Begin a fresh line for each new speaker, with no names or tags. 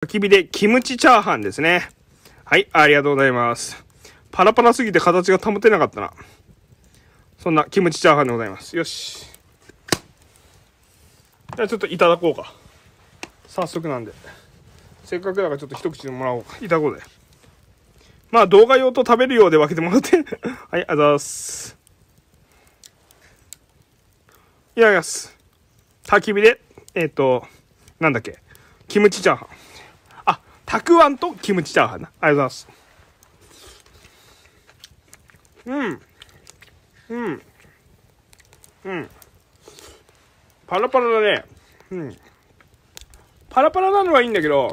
焚き火でキムチチャーハンですね。はい、ありがとうございます。パラパラすぎて形が保てなかったな。そんなキムチチャーハンでございます。よし。じゃあちょっといただこうか。早速なんで。せっかくだからちょっと一口でもらおうか。いただこうで。まあ動画用と食べるようで分けてもらって。はい、ありがとうございます。いただきます。焚き火で、なんだっけ。キムチチャーハン。あ、たくあんとキムチチャーハンな。ありがとうございます。パラパラだね。パラパラなのはいいんだけど、